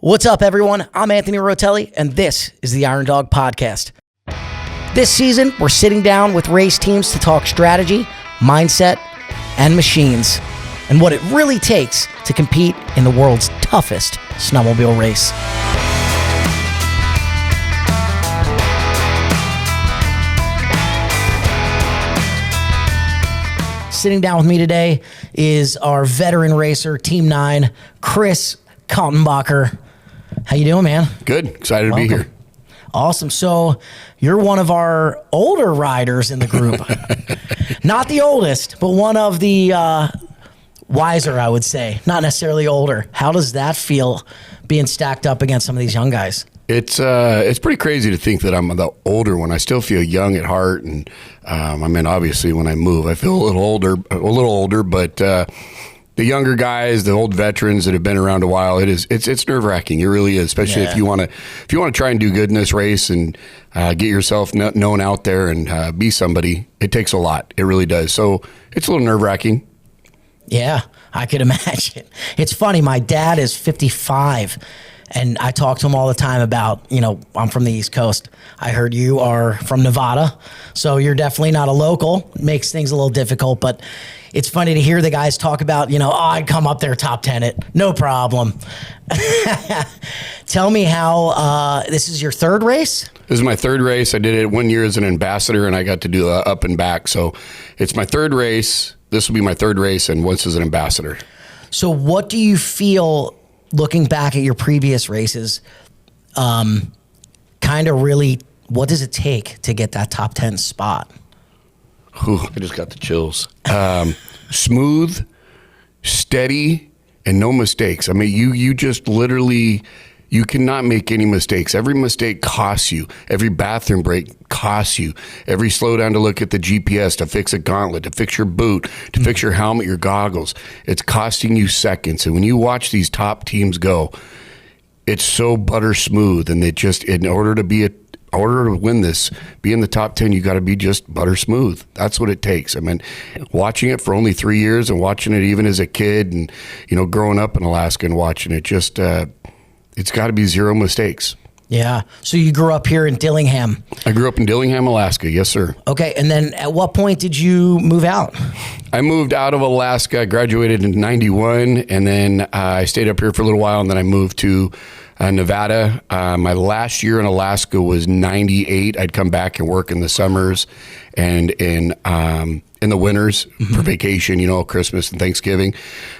What's up, everyone? I'm Anthony Rotelli, and this is the Iron Dog Podcast. This season, we're sitting down with race teams to talk strategy, mindset, and machines, and what it really takes to compete in the world's toughest snowmobile race. Sitting down with me today is our veteran racer, Team 9, Kris Kaltenbacher. How you doing, man? Good. Excited to be here. Awesome. So you're one of our older riders in the group. Not the oldest, but one of the wiser, I would say. Not necessarily older. How does that feel being stacked up against some of these young guys? It's pretty crazy to think that I'm the older one. I still feel young at heart, and obviously when I move, I feel a little older, but the younger guys, the old veterans that have been around a while, it's nerve-wracking. It really is, especially if you want to try and do good in this race and get yourself known out there and be somebody. It takes a lot. It really does. So it's a little nerve-wracking. Yeah, I could imagine. It's funny. My dad is 55, and I talk to him all the time about, I'm from the East Coast. I heard you are from Nevada, so you're definitely not a local. It makes things a little difficult, but it's funny to hear the guys talk about, I'd come up there top 10 it, no problem. Tell me how, this is your third race? This is my third race. I did it 1 year as an ambassador, and I got to do up and back. So it's my third race. This will be my third race, and once as an ambassador. So what do you feel, looking back at your previous races, what does it take to get that top 10 spot? Whew, I just got the chills. Smooth, steady, and no mistakes. I mean, you just literally, you cannot make any mistakes. Every mistake costs you. Every bathroom break costs you. Every slow down to look at the GPS, to fix a gauntlet, to fix your boot, to fix your helmet, your goggles. It's costing you seconds. And when you watch these top teams go, it's so butter smooth. And in order to win this, be in the top 10, you got to be just butter smooth. That's what it takes. I mean, watching it for only 3 years and watching it even as a kid and, growing up in Alaska and watching it, just, it's got to be zero mistakes. Yeah. So you grew up here in Dillingham. I grew up in Dillingham, Alaska. Yes, sir. Okay. And then at what point did you move out? I moved out of Alaska. I graduated in 91, and then I stayed up here for a little while, and then I moved to Nevada. My last year in Alaska was 98. I'd come back and work in the summers and in the winters for vacation, Christmas and Thanksgiving.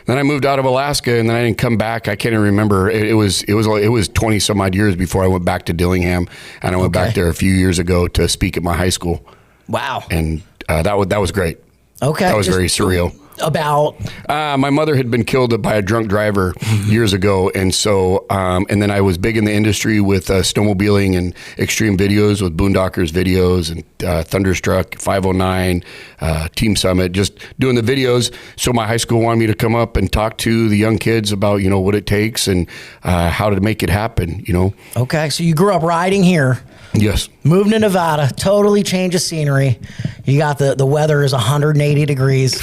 Then I moved out of Alaska, and then I didn't come back. I can't even remember. It was 20 some odd years before I went back to Dillingham, and I went back there a few years ago to speak at my high school. Wow. And that was great. Okay. That was very surreal. About? My mother had been killed by a drunk driver years ago. And so, and then I was big in the industry with snowmobiling and extreme videos with Boondockers videos and Thunderstruck, 509, Team Summit, just doing the videos. So my high school wanted me to come up and talk to the young kids about, what it takes and how to make it happen, Okay. So you grew up riding here. Yes. Moved to Nevada, totally change of scenery. You got the weather is 180 degrees,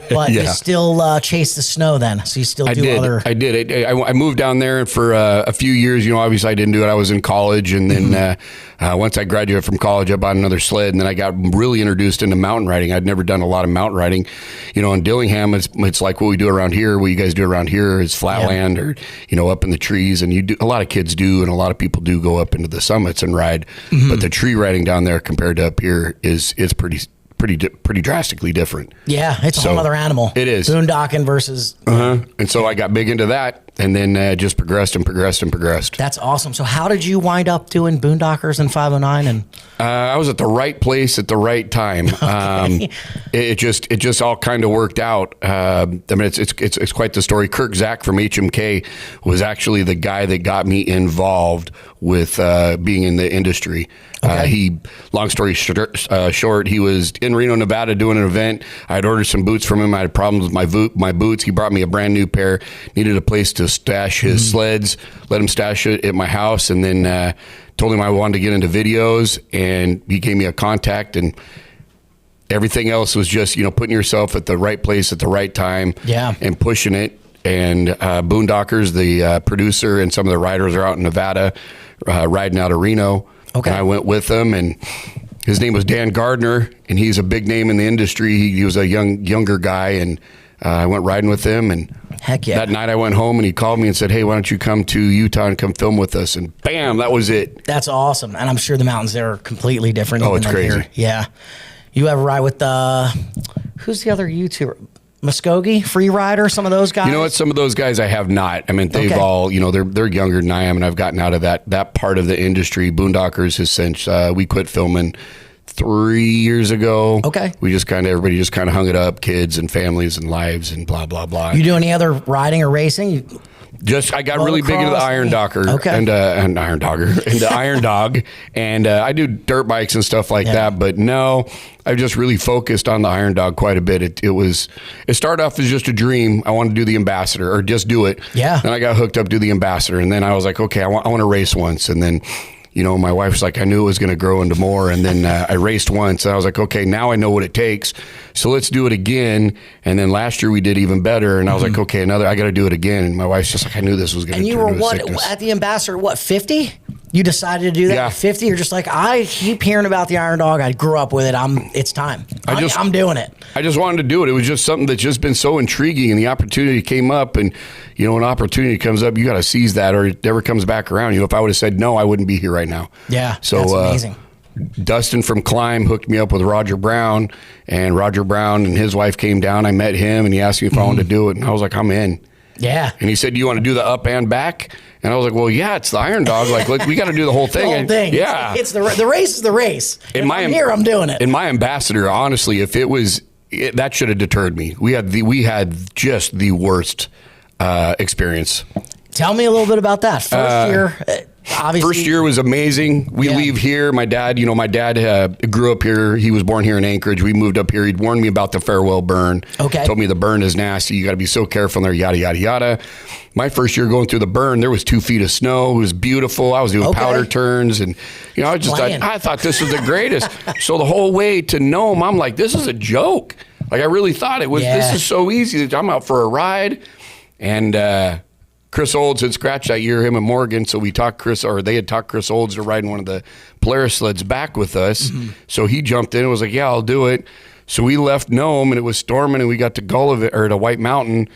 but you still chase the snow then. So you still I did. I moved down there for a few years. Obviously I didn't do it. I was in college, and then once I graduated from college, I bought another sled, and then I got really introduced into mountain riding. I'd never done a lot of mountain riding. In Dillingham, it's like what we do around here. What you guys do around here is flatland or up in the trees, and a lot of kids do, and a lot of people do go up into the summits and ride. But the tree riding down there compared to up here is pretty drastically different. Yeah, it's a whole other animal. It is. Boondocking versus... And so I got big into that, and then just progressed. That's awesome. So how did you wind up doing Boondockers and 509? And I was at the right place at the right time. Okay. It just all kind of worked out. It's quite the story. Kirk Zach from HMK was actually the guy that got me involved with being in the industry. Okay. Long story short, he was in Reno, Nevada doing an event. I had ordered some boots from him. I had problems with my boots. He brought me a brand new pair. Needed a place to stash his sleds. Let him stash it at my house, and then told him I wanted to get into videos, and he gave me a contact, and everything else was just putting yourself at the right place at the right time, and pushing it. and Boondockers, the producer, and some of the riders are out in Nevada riding out of Reno. Okay. And I went with them, and his name was Dan Gardner, and he's a big name in the industry. He was a younger guy, and I went riding with him. And heck yeah. That night I went home, and he called me and said, hey, why don't you come to Utah and come film with us? And bam, that was it. That's awesome. And I'm sure the mountains there are completely different. Oh, it's crazy. Here. Yeah. You ever ride with who's the other YouTuber? Muskogee, Free Rider, some of those guys? You know what? Some of those guys I have not. I mean, they've all, they're younger than I am, and I've gotten out of that part of the industry. Boondockers has since we quit filming 3 years ago. Okay. Everybody just kind of hung it up, kids and families and lives and blah, blah, blah. You do any other riding or racing? I got really big into the Iron Docker and Iron Dogger and the Iron Dog, and I do dirt bikes and stuff like that. But no, I just really focused on the Iron Dog quite a bit. It started off as just a dream. I wanted to do the Ambassador or just do it. Yeah. Then I got hooked up to the Ambassador, and then I was like, okay, I want to race once, and then. My wife was like, I knew it was going to grow into more. And then I raced once, and I was like, okay, now I know what it takes. So let's do it again. And then last year we did even better. And I was like, okay, I got to do it again. And my wife's just like, I knew this was going to turn into a sickness. And you were at the Ambassador, 50? You decided to do that at 50? You're just like, I keep hearing about the Iron Dog. I grew up with it. It's time. I'm doing it. I just wanted to do it. It was just something that's just been so intriguing, and the opportunity came up, and an opportunity comes up, you got to seize that, or it never comes back around. If I would have said no, I wouldn't be here right now. Yeah, so that's amazing. Dustin from Climb hooked me up with Roger Brown, and Roger Brown and his wife came down. I met him, and he asked me if I wanted to do it, and I was like, I'm in. Yeah. And he said, do you want to do the up and back? And I was like, well, yeah, it's the Iron Dog. Like, we got to do the whole thing. The whole thing. Yeah. It's the race is the race. If I'm here, I'm doing it. In my Ambassador, honestly, if it was, that should have deterred me. We had just the worst experience. Tell me a little bit about that. First year, obviously. First year was amazing. We leave here. My dad, grew up here. He was born here in Anchorage. We moved up here. He'd warned me about the farewell burn. Okay. Told me the burn is nasty. You got to be so careful in there, yada, yada, yada. My first year going through the burn, there was 2 feet of snow. It was beautiful. I was doing powder turns, and I thought this was the greatest. So the whole way to Nome, I'm like, this is a joke. Like, I really thought it was. Yeah. This is so easy. I'm out for a ride, and Chris Olds had scratched that year, him and Morgan. So they had talked Chris Olds to ride one of the Polaris sleds back with us. Mm-hmm. So he jumped in and was like, yeah, I'll do it. So we left Nome, and it was storming, and we got to to White Mountain,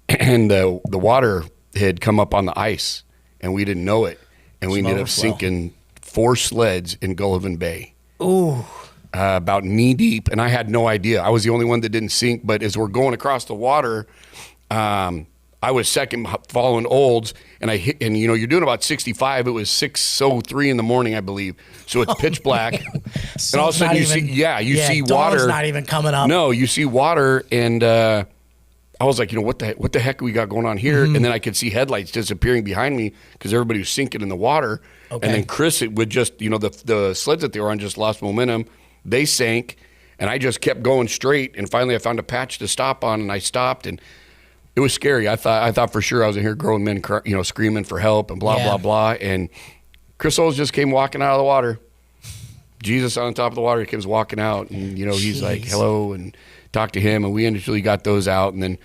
and the water had come up on the ice, and we didn't know it. And we ended up sinking 4 sleds in Gullivan Bay. Ooh. About knee deep, and I had no idea. I was the only one that didn't sink, but as we're going across the water, I was second following Olds, and I hit, and you're doing about 65. It was 6:03 in the morning, I believe. So it's pitch black, and all of a sudden you see water. Dawn's not even coming up. No, you see water, and I was like, what the heck we got going on here? Mm-hmm. And then I could see headlights disappearing behind me because everybody was sinking in the water. Okay. And then Chris, it would just, the sleds that they were on just lost momentum. They sank, and I just kept going straight. And finally, I found a patch to stop on, and I stopped, and it was scary. I thought for sure I was in here, grown men, screaming for help and blah, blah, blah. And Chris Olds just came walking out of the water. Jesus on top of the water, he comes walking out, and, he's like, hello, and talked to him, and we initially got those out. And then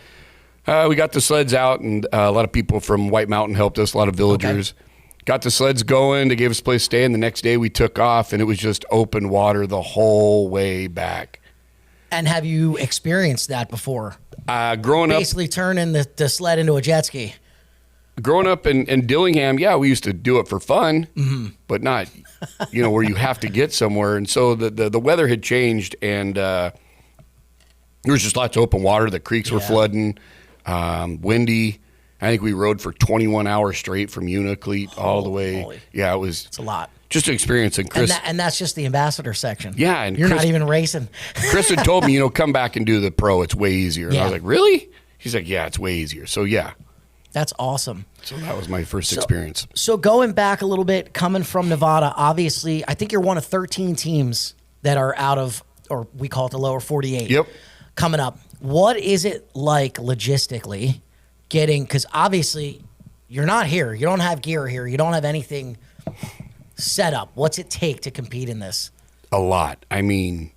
we got the sleds out, and a lot of people from White Mountain helped us, a lot of villagers. Okay. Got the sleds going. They gave us a place to stay, and the next day we took off, and it was just open water the whole way back. And have you experienced that before? Growing up, basically turning the sled into a jet ski. Growing up in Dillingham, we used to do it for fun, but not, where you have to get somewhere. And so the weather had changed, and there was just lots of open water. The creeks were flooding, windy. I think we rode for 21 hours straight from Unacleat all the way. Holy. Yeah, it's a lot. Just an experience. And Chris, and that's just the Ambassador section. Yeah, and you're not even racing. Chris had told me, come back and do the pro. It's way easier. And I was like, really? He's like, yeah, it's way easier. So yeah, that's awesome. So that was my first experience. So going back a little bit, coming from Nevada, obviously, I think you're one of 13 teams that are out of, or we call it the lower 48. Yep. Coming up, what is it like logistically? Because obviously you're not here. You don't have gear here. You don't have anything set up. What's it take to compete in this? A lot. I mean,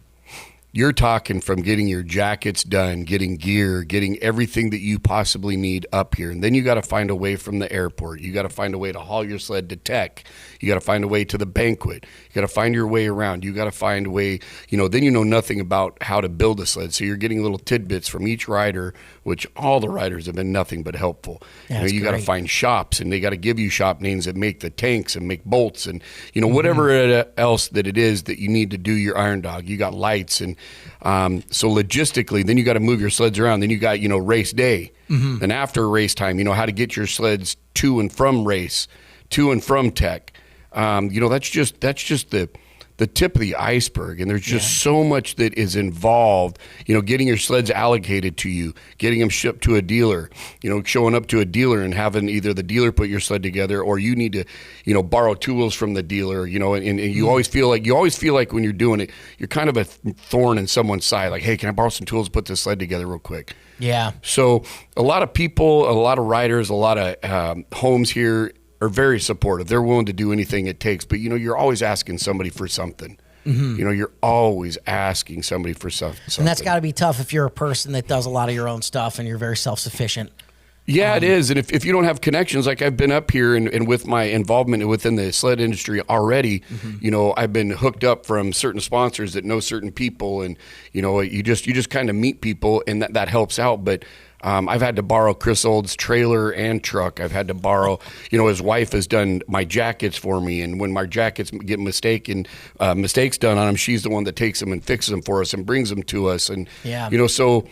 you're talking from getting your jackets done, getting gear, getting everything that you possibly need up here. And then you got to find a way from the airport. You got to find a way to haul your sled to tech. You got to find a way to the banquet. You got to find your way around. You got to find a way, then you know nothing about how to build a sled. So you're getting little tidbits from each rider, which all the riders have been nothing but helpful. You got to find shops, and they got to give you shop names that make the tanks and make bolts and, whatever else that it is that you need to do your Iron Dog. You got lights, and so logistically, then you got to move your sleds around. Then you got, race day. Then after race time, how to get your sleds to and from race, to and from tech. That's just the tip of the iceberg, and there's just so much that is involved. Getting your sleds allocated to you, getting them shipped to a dealer, showing up to a dealer and having either the dealer put your sled together, or you need to borrow tools from the dealer. And you always feel like when you're doing it, you're kind of a thorn in someone's side. Like, hey, can I borrow some tools to put this sled together real quick? Yeah. So a lot of people, a lot of riders, a lot of homes here are very supportive. They're willing to do anything it takes, but you're always asking somebody for something. You're always asking somebody for something. And that's got to be tough if you're a person that does a lot of your own stuff and you're very self-sufficient. Yeah, it is. And if you don't have connections, like I've been up here and with my involvement within the sled industry already, I've been hooked up from certain sponsors that know certain people, and you just kind of meet people, and that helps out. But I've had to borrow Kris Old's trailer and truck. I've had to borrow, his wife has done my jackets for me. And when my jackets get mistakes done on them, she's the one that takes them and fixes them for us and brings them to us. And, so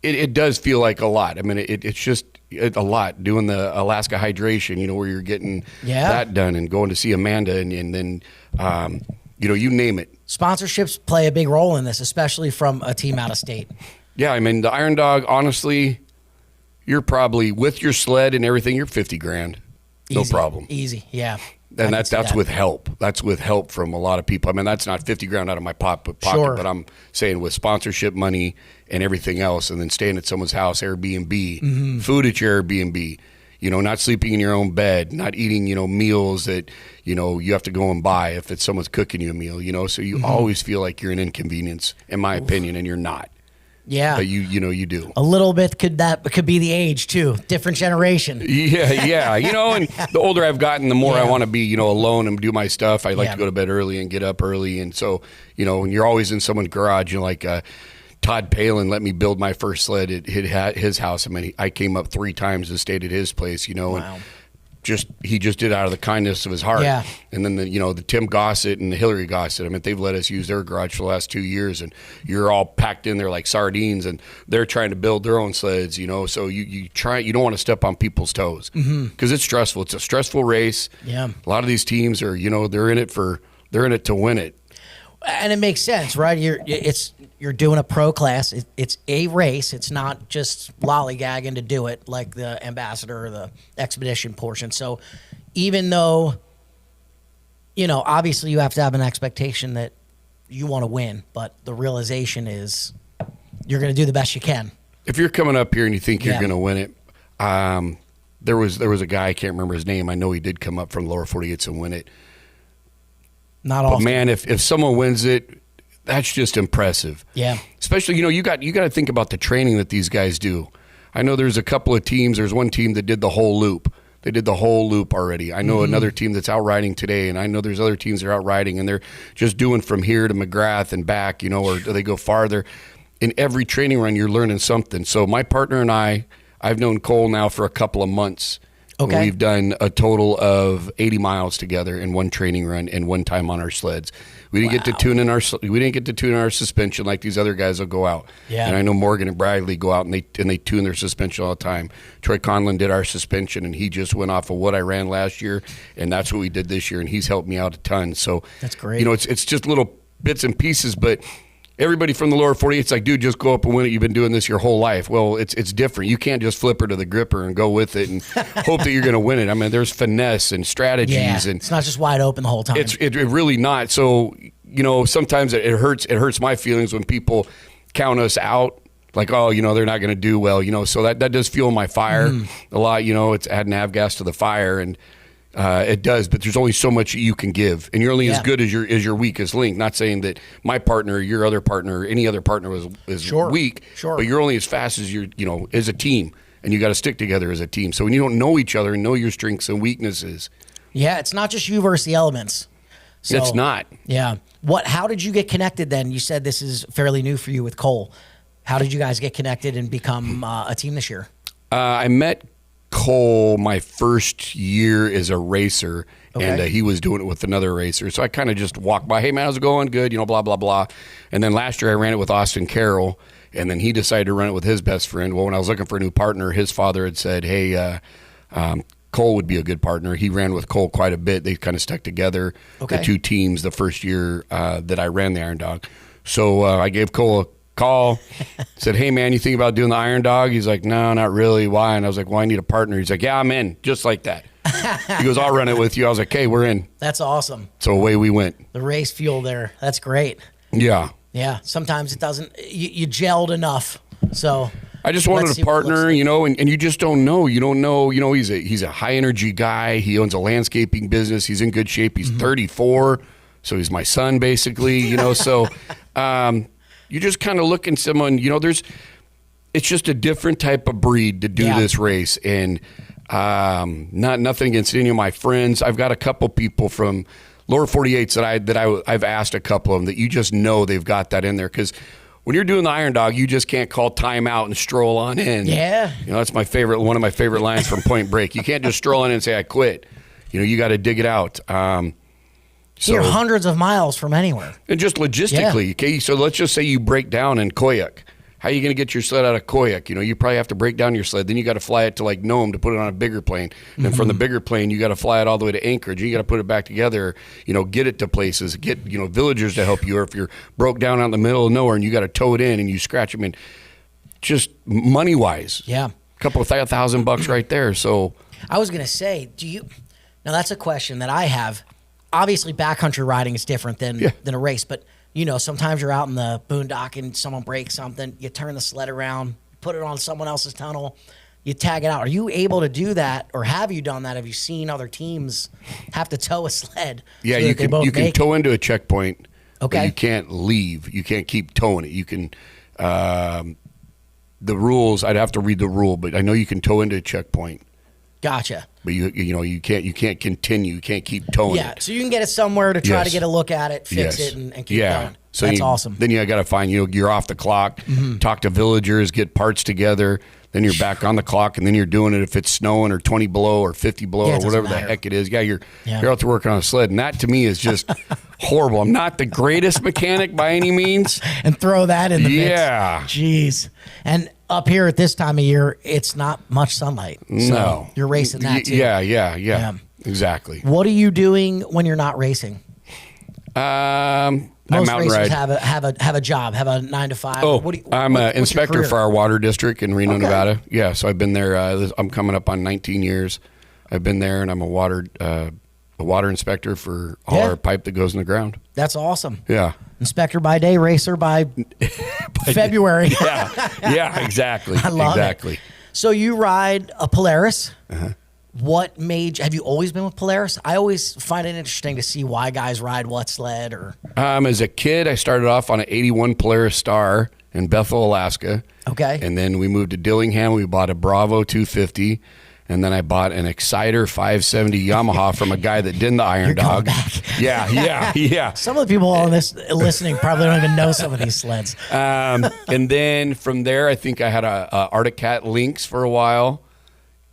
it does feel like a lot. I mean, it's just a lot doing the Alaska hydration, where you're getting that done and going to see Amanda and then, you name it. Sponsorships play a big role in this, especially from a team out of state. Yeah, I mean, the Iron Dog, honestly, you're probably, with your sled and everything, you're $50,000. No problem. Easy, yeah. And that's with help. That's with help from a lot of people. I mean, that's not $50,000 out of my pocket, sure. But I'm saying with sponsorship money and everything else, and then staying at someone's house, Airbnb, food at your Airbnb, not sleeping in your own bed, not eating, meals that, you have to go and buy if it's someone's cooking you a meal, so you always feel like you're an inconvenience, in my opinion, and you're not. Yeah, but you do a little bit. Could be the age too. Different generation. Yeah. And the older I've gotten, the more I want to be, alone and do my stuff. I like to go to bed early and get up early, and so when you're always in someone's garage, like Todd Palin let me build my first sled at his house. I mean, I came up 3 times and stayed at his place, Wow. and he just did it out of the kindness of his heart. Yeah. And then the Tim Gossett and the Hillary Gossett, I mean, they've let us use their garage for the last 2 years, and you're all packed in there like sardines, and they're trying to build their own sleds, so you don't want to step on people's toes because it's stressful. It's a stressful race. Yeah. A lot of these teams are, they're in it to win it. And it makes sense, right? You're doing a pro class. It's a race. It's not just lollygagging to do it like the ambassador or the expedition portion. So even though, obviously you have to have an expectation that you want to win, but the realization is you're going to do the best you can. If you're coming up here and you think you're going to win it, there was a guy, I can't remember his name. I know he did come up from the lower 48s and win it. Not often. But man, if someone wins it, that's just impressive. Yeah. Especially, you got to think about the training that these guys do. I know there's a couple of teams. There's one team that did the whole loop. They did the whole loop already. I know another team that's out riding today, and I know there's other teams that are out riding, and they're just doing from here to McGrath and back, or they go farther. In every training run, you're learning something. So my partner and I've known Cole now for a couple of months. Okay. We've done a total of 80 miles together in one training run and one time on our sleds. We didn't get to tune in our suspension like these other guys will go out. Yeah. And I know Morgan and Bradley go out and they tune their suspension all the time. Troy Conlon did our suspension, and he just went off of what I ran last year, and that's what we did this year, and he's helped me out a ton. So that's great. It's just little bits and pieces, but everybody from the lower 48's like, dude, just go up and win it. You've been doing this your whole life. Well, it's different. You can't just flip her to the gripper and go with it and hope that you're going to win it. I mean, there's finesse and strategies. Yeah, and it's not just wide open the whole time. It's really not. So, sometimes it hurts my feelings when people count us out. Like, oh, they're not going to do well, so that does fuel my fire a lot. It's adding avgas to the fire. And, It does, but there's only so much you can give, and you're only as good as your weakest link. Not saying that my partner, your other partner, any other partner is weak, but you're only as fast as as a team, and you got to stick together as a team. So when you don't know each other and know your strengths and weaknesses, it's not just you versus the elements. So, it's not. Yeah. How did you get connected then? You said this is fairly new for you with Cole. How did you guys get connected and become a team this year? I met Cole my first year as a racer, and he was doing it with another racer. So I kind of just walked by, hey, man, how's it going? Good, blah, blah, blah. And then last year I ran it with Austin Carroll, and then he decided to run it with his best friend. Well, when I was looking for a new partner, his father had said, hey, Cole would be a good partner. He ran with Cole quite a bit. They kind of stuck together, the two teams, the first year that I ran the Iron Dog. So I gave Cole a call, said, hey, man, you think about doing the Iron Dog? He's like, no, not really. Why? And I was like, well, I need a partner. He's like, yeah, I'm in, just like that. He goes, I'll run it with you. I was like, hey, we're in. That's awesome. So away we went. The race fuel there. That's great. Yeah. Yeah. Sometimes it doesn't, you gelled enough. So I just wanted a partner, and you just don't know. You don't know, he's a high energy guy. He owns a landscaping business. He's in good shape. He's 34. So he's my son, basically, so, you just kind of look in someone, it's just a different type of breed to do this race. And nothing against any of my friends. I've got a couple people from lower 48s I've asked a couple of them that you just know they've got that in there. Because when you're doing the Iron Dog, you just can't call timeout and stroll on in. Yeah. That's one of my favorite lines from Point Break. You can't just stroll in and say, I quit. You got to dig it out. So you're hundreds of miles from anywhere. And just logistically, okay? So let's just say you break down in Koyuk. How are you going to get your sled out of Koyuk? You probably have to break down your sled. Then you got to fly it to like Nome to put it on a bigger plane. And then from the bigger plane, you got to fly it all the way to Anchorage. You got to put it back together, get it to places, get, villagers to help you. Or if you're broke down out in the middle of nowhere and you got to tow it in and you scratch them in, just money-wise. Yeah. A couple of $1,000 right there. So I was going to say, now that's a question that I have. Obviously, backcountry riding is different than a race, but sometimes you're out in the boondock and someone breaks something. You turn the sled around, put it on someone else's tunnel, you tag it out. Are you able to do that, or have you done that? Have you seen other teams have to tow a sled? Yeah, so you can tow into a checkpoint. Okay, but you can't leave. You can't keep towing it. You can. The rules, I'd have to read the rule, but I know you can tow into a checkpoint. Gotcha. But you can't continue. You can't keep towing it. Yeah, so you can get it somewhere to try to get a look at it, fix it, and keep going. So that's awesome. Then you got to find, you're off the clock, talk to villagers, get parts together. Then you're back on the clock, and then you're doing it if it's snowing or 20 below or 50 below or whatever the heck it is. Yeah, you're out there working on a sled, and that to me is just horrible. I'm not the greatest mechanic by any means. And throw that in the mix. Yeah. Jeez. And up here at this time of year, it's not much sunlight. So no. You're racing that too. Yeah. Exactly. What are you doing when you're not racing? Most racers have a job, have a 9 to 5. Oh, I'm an inspector for our water district in Reno, Nevada. Yeah, so I've been there. I'm coming up on 19 years. I've been there, and I'm a water inspector for all our pipe that goes in the ground. That's awesome. Yeah. Inspector by day, racer by February. Yeah, exactly. I love it. So you ride a Polaris. What have you always been with Polaris? I always find it interesting to see why guys ride what sled. Or as a kid, I started off on an 81 Polaris Star in Bethel, Alaska. Okay. And then we moved to Dillingham. We bought a Bravo 250. And then I bought an Exciter 570 Yamaha from a guy that did the Iron Dog. Yeah. Some of the people on this listening probably don't even know some of these sleds. And then from there, I think I had a Arctic Cat Lynx for a while,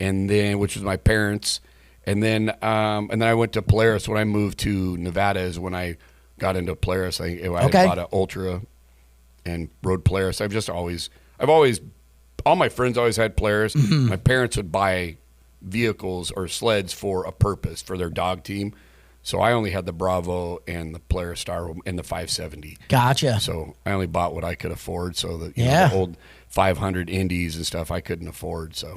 and then which was my parents, and then I went to Polaris when I moved to Nevada. Is when I got into Polaris. I bought an Ultra and rode Polaris. All my friends always had Polaris. My parents would buy vehicles or sleds for a purpose for their dog team. So I only had the Bravo and the Polaris Star and the 570. Gotcha. So I only bought what I could afford. So the old 500 Indies and stuff I couldn't afford. So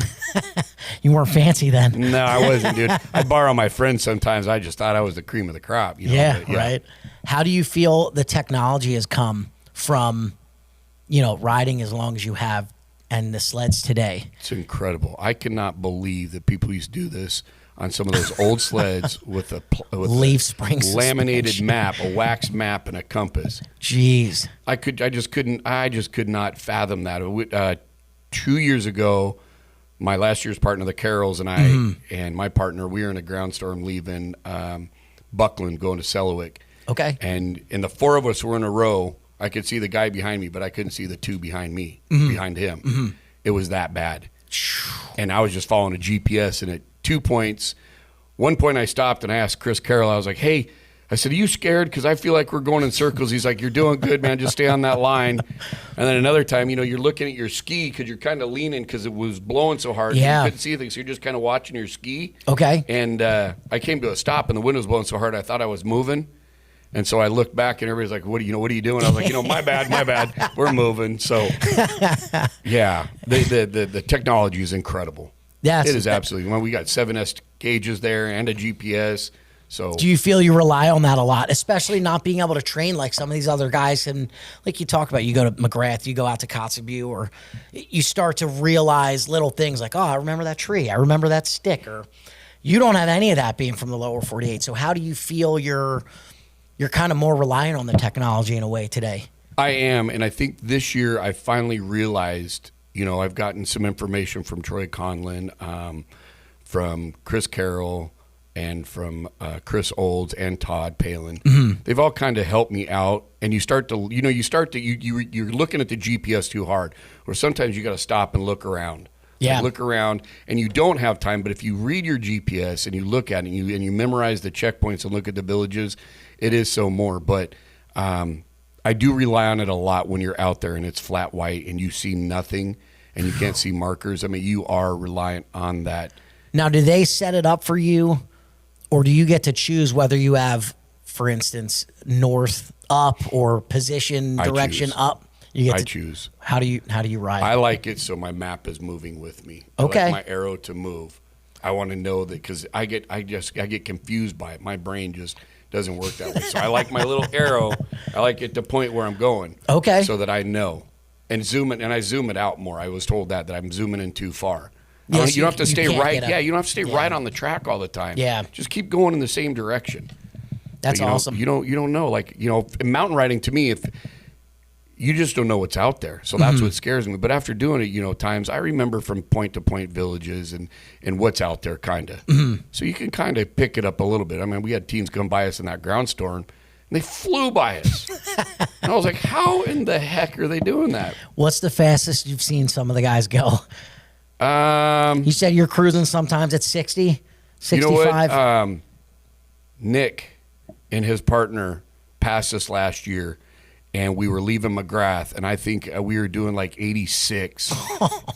you weren't fancy then. No, I wasn't, dude. I borrow my friends sometimes. I just thought I was the cream of the crop. Right. How do you feel the technology has come from, riding as long as you have and the sleds today? It's incredible. I cannot believe that people used to do this on some of those old sleds with a leaf spring laminated suspension. map, a wax map, and a compass. Jeez. I just could not fathom that. 2 years ago, my last year's partner, the Carrolls, and I, and my partner, we were in a ground storm leaving Buckland, going to Sellewick. Okay. And the four of us were in a row. I could see the guy behind me, but I couldn't see the two behind me, behind him. It was that bad. And I was just following a GPS, and at 2 points, one point I stopped and I asked Chris Carroll, I was like, hey, I said, are you scared? Because I feel like we're going in circles. He's like, you're doing good, man. Just stay on that line. And then another time, you're looking at your ski because you're kind of leaning because it was blowing so hard. Yeah. You couldn't see things, so you're just kind of watching your ski. Okay. And I came to a stop, and the wind was blowing so hard I thought I was moving. And so I looked back, and everybody's like, what are you doing? I was like, my bad. We're moving. So, yeah, the technology is incredible. Yes. It is absolutely. Well, we got 7S gauges there and a GPS. So, do you feel you rely on that a lot, especially not being able to train like some of these other guys? And like you talk about, you go to McGrath, you go out to Kotzebue, or you start to realize little things like, oh, I remember that tree. I remember that stick. Or you don't have any of that being from the lower 48. So how do you feel you're kind of more reliant on the technology in a way today? I am. And I think this year I finally realized, I've gotten some information from Troy Conlon, from Chris Carroll, and from Chris Olds and Todd Palin. They've all kind of helped me out. And you start to, you're looking at the GPS too hard, or sometimes you got to stop and look around. Yeah. Look around, and you don't have time. But if you read your GPS and you look at it and you memorize the checkpoints and look at the villages, it is so more. But I do rely on it a lot when you're out there and it's flat white and you see nothing and you can't see markers. I mean, you are reliant on that. Now, do they set it up for you, or do you get to choose whether you have, for instance, north up or position direction up? I choose. How do you ride? I like it so my map is moving with me. Okay. I like my arrow to move. I want to know that because I get confused by it. My brain just doesn't work that way. So I like my little arrow. I like it to point where I'm going. Okay. So that I know, and I zoom it out more. I was told that I'm zooming in too far. Yes, you don't have to stay right. Yeah, you don't have to stay right on the track all the time. Yeah. Just keep going in the same direction. That's awesome. You don't know. In mountain riding, to me, if you just don't know what's out there. So that's what scares me. But after doing it, times I remember from point to point villages and what's out there kind of. So you can kind of pick it up a little bit. I mean, we had teams come by us in that ground storm and they flew by us. And I was like, how in the heck are they doing that? What's the fastest you've seen some of the guys go? You said you're cruising sometimes at 60, 65. You know what? Nick and his partner passed us last year. And we were leaving McGrath, and I think we were doing like 86.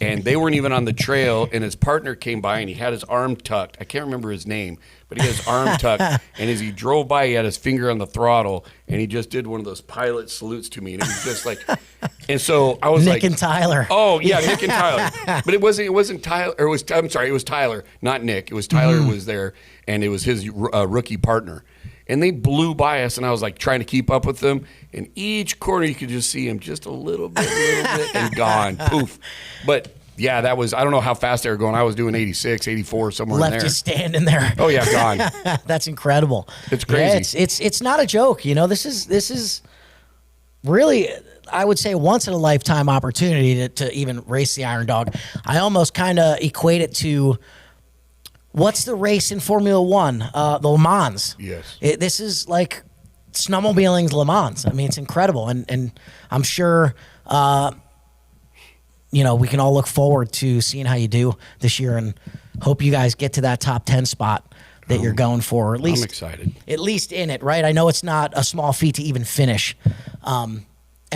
And they weren't even on the trail, and his partner came by, and he had his arm tucked. I can't remember his name, but he had his arm tucked. And as he drove by, he had his finger on the throttle, and he just did one of those pilot salutes to me. And it was just like, and so I was Nick like. and Tyler. Oh, yeah, Nick and Tyler. But it wasn't Tyler, I'm sorry, it was Tyler, not Nick. It was Tyler was there, and it was his rookie partner. And they blew by us, and I was like trying to keep up with them. And each corner, you could just see him just a little bit, and gone. Poof. But yeah, I don't know how fast they were going. I was doing 86, 84, somewhere in there. Left you standing there. Oh, yeah, gone. That's incredible. It's crazy. Yeah, it's not a joke. This is really, I would say, once in a lifetime opportunity to even race the Iron Dog. I almost kind of equate it to, what's the race in Formula One? The Le Mans. Yes. This is like snowmobiling's Le Mans. I mean, it's incredible. And I'm sure, we can all look forward to seeing how you do this year and hope you guys get to that top 10 spot that you're going for. Or at least, I'm excited. At least in it, right? I know it's not a small feat to even finish. And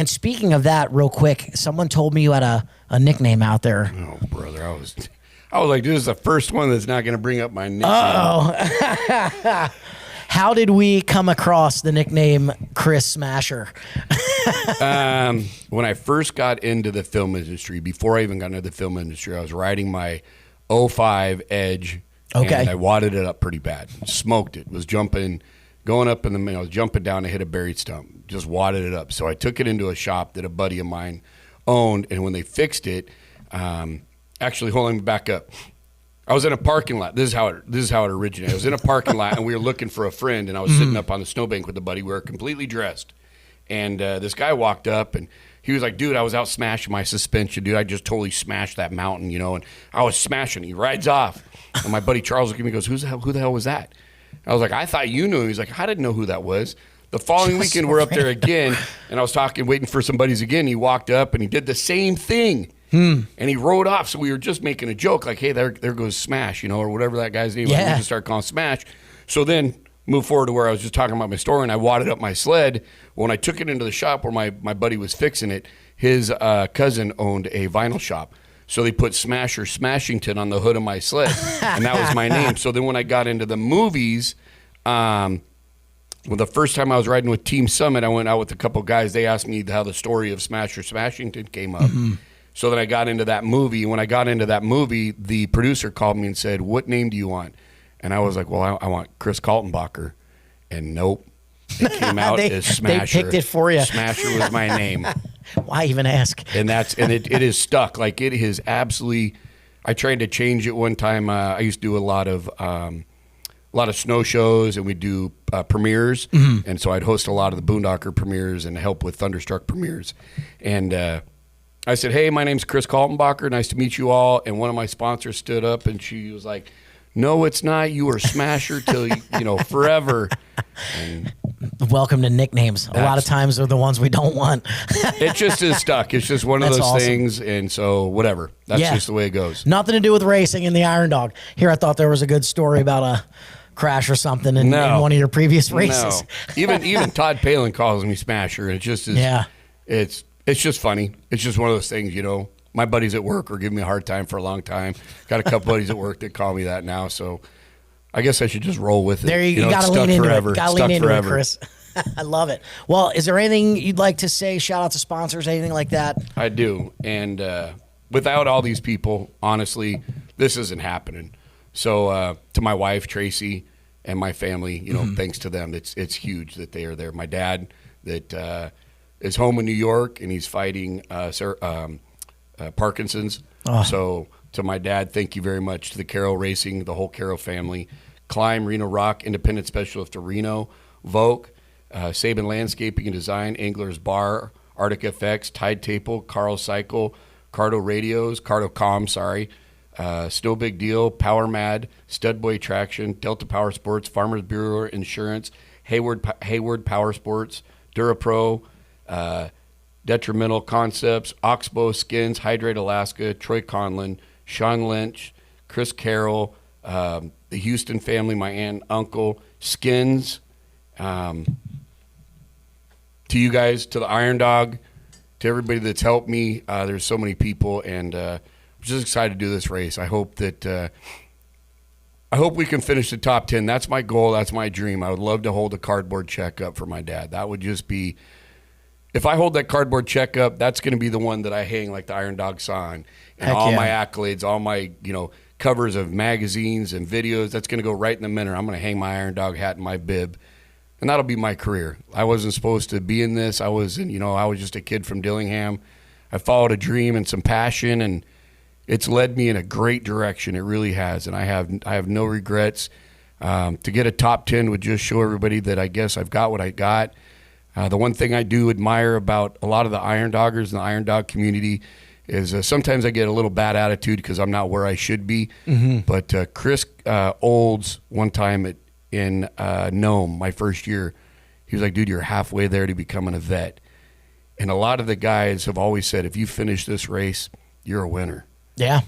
speaking of that, real quick, someone told me you had a nickname out there. Oh, brother, I was like, this is the first one that's not going to bring up my nickname. Uh-oh. How did we come across the nickname Kris Smasher? When I first got into the film industry, before I even got into the film industry, I was riding my 05 Edge, okay, and I wadded it up pretty bad. Smoked it. Was jumping, going up in the middle, jumping down and hit a buried stump. Just wadded it up. So I took it into a shop that a buddy of mine owned, and when they fixed it, actually, hold on, back up. I was in a parking lot. This is how it originated. I was in a parking lot, and we were looking for a friend, and I was sitting up on the snowbank with a buddy. We were completely dressed, and this guy walked up, and he was like, "Dude, I was out smashing my suspension, dude. I just totally smashed that mountain, and I was smashing." He rides off, and my buddy Charles looked at me and goes, "Who the hell was that?" I was like, "I thought you knew." He was like, "I didn't know who that was." The following weekend, we're up there again, and I was waiting for some buddies again. He walked up, and he did the same thing. And he rode off, so we were just making a joke, like, "Hey, there goes Smash," or whatever that guy's name was. We just started calling Smash. So then move forward to where I was just talking about my story, and I wadded up my sled. When I took it into the shop where my buddy was fixing it, his cousin owned a vinyl shop. So they put Smasher Smashington on the hood of my sled, and that was my name. So then when I got into the movies, well, the first time I was riding with Team Summit, I went out with a couple guys. They asked me how the story of Smasher Smashington came up. So then I got into that movie. And when I got into that movie, the producer called me and said, "What name do you want?" And I was like, "Well, I want Kris Kaltenbacher." And nope, it came out as Smasher. They picked it for you. Smasher was my name. Why even ask? And it is stuck. Like, it is absolutely. I tried to change it one time. I used to do a lot of snow shows, and we do premieres. And so I'd host a lot of the Boondocker premieres and help with Thunderstruck premieres. And I said, "Hey, my name's Kris Kaltenbacher. Nice to meet you all." And one of my sponsors stood up, and she was like, "No, it's not. You are Smasher till forever." And welcome to nicknames. A lot of times they're the ones we don't want. It just is stuck. It's just one of those things, and so whatever. That's just the way it goes. Nothing to do with racing in the Iron Dog. Here, I thought there was a good story about a crash or something in one of your previous races. No. Even Todd Palin calls me Smasher, and it just is. Yeah. It's just funny. It's just one of those things, My buddies at work were giving me a hard time for a long time. Got a couple buddies at work that call me that now, so I guess I should just roll with it. There you got to lean into it. Got to lean into it, Kris. I love it. Well, is there anything you'd like to say? Shout out to sponsors, anything like that? I do. And without all these people, honestly, this isn't happening. So to my wife, Tracy, and my family, thanks to them, it's huge that they are there. My dad that is home in New York, and he's fighting Parkinson's. So to my dad, thank you very much. To the Carroll Racing, the whole Carroll family. Climb, Reno Rock, Independent Specialist of Reno, Vogue, Sabin Landscaping and Design, Angler's Bar, Arctic FX, Tide Taple, Carl Cycle, Cardo Radios, Cardo Com, Snow Big Deal, Power Mad, Studboy Traction, Delta Power Sports, Farmers Bureau Insurance, Hayward Power Sports, DuraPro, Detrimental Concepts, Oxbow Skins, Hydrate Alaska, Troy Conlon, Sean Lynch, Chris Carroll, the Houston family, my aunt, uncle, Skins, to you guys, to the Iron Dog, to everybody that's helped me. There's so many people, and I'm just excited to do this race. I hope that I hope we can finish the top 10. That's my goal. That's my dream. I would love to hold a cardboard check up for my dad. That would just be. If I hold that cardboard check up, that's going to be the one that I hang like the Iron Dog sign, and all my accolades, all my covers of magazines and videos. That's going to go right in the middle. I'm going to hang my Iron Dog hat in my bib, and that'll be my career. I wasn't supposed to be in this. I was just a kid from Dillingham. I followed a dream and some passion, and it's led me in a great direction. It really has, and I have no regrets. To get a top 10 would just show everybody that I guess I've got what I got. The one thing I do admire about a lot of the Iron Doggers and the Iron Dog community is sometimes I get a little bad attitude because I'm not where I should be. But Chris Olds, one time in Nome, my first year, he was like, "Dude, you're halfway there to becoming a vet." And a lot of the guys have always said, if you finish this race, you're a winner. Yeah.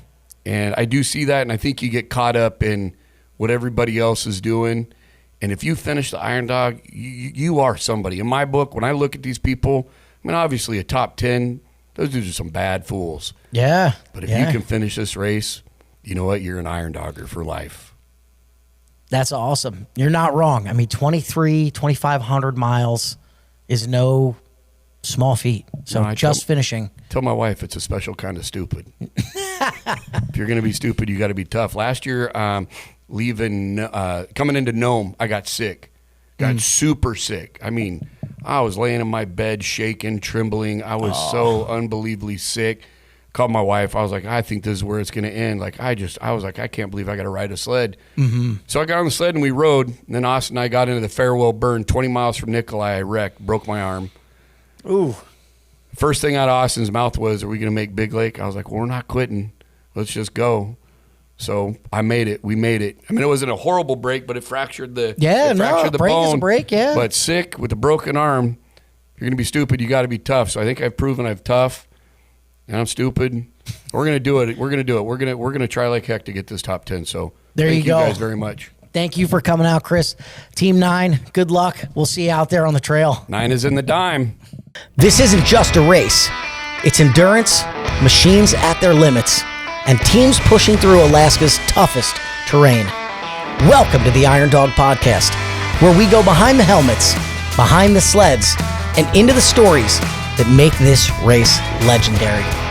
And I do see that, and I think you get caught up in what everybody else is doing. And if you finish the Iron Dog, you are somebody. In my book, when I look at these people, I mean, obviously a top 10, those dudes are some bad fools. Yeah. But if you can finish this race, you know what? You're an Iron Dogger for life. That's awesome. You're not wrong. I mean, 2,500 miles is no small feat. So finishing. Tell my wife it's a special kind of stupid. If you're going to be stupid, you got to be tough. Last year, coming into Nome, I got sick. Got super sick. I mean, I was laying in my bed shaking, trembling. I was so unbelievably sick. Called my wife. I was like, I think this is where it's going to end. Like, I was like, I can't believe I got to ride a sled. Mm-hmm. So I got on the sled and we rode. And then Austin and I got into the Farewell Burn, 20 miles from Nikolai. I wrecked, broke my arm. Ooh. First thing out of Austin's mouth was, are we going to make Big Lake? I was like, well, we're not quitting. Let's just go. So I made it. We made it. I mean, it wasn't a horrible break, but it fractured the break bone. Is a break, yeah. But sick with a broken arm, if you're going to be stupid, you got to be tough. So I think I've proven I'm tough, and I'm stupid. We're going to do it. We're going to do it. We're going to try like heck to get this top 10. So thank you guys very much. Thank you for coming out, Kris. Team 9, good luck. We'll see you out there on the trail. 9 is in the dime. This isn't just a race. It's endurance, machines at their limits, and teams pushing through Alaska's toughest terrain. Welcome to the Iron Dog Podcast, where we go behind the helmets, behind the sleds, and into the stories that make this race legendary.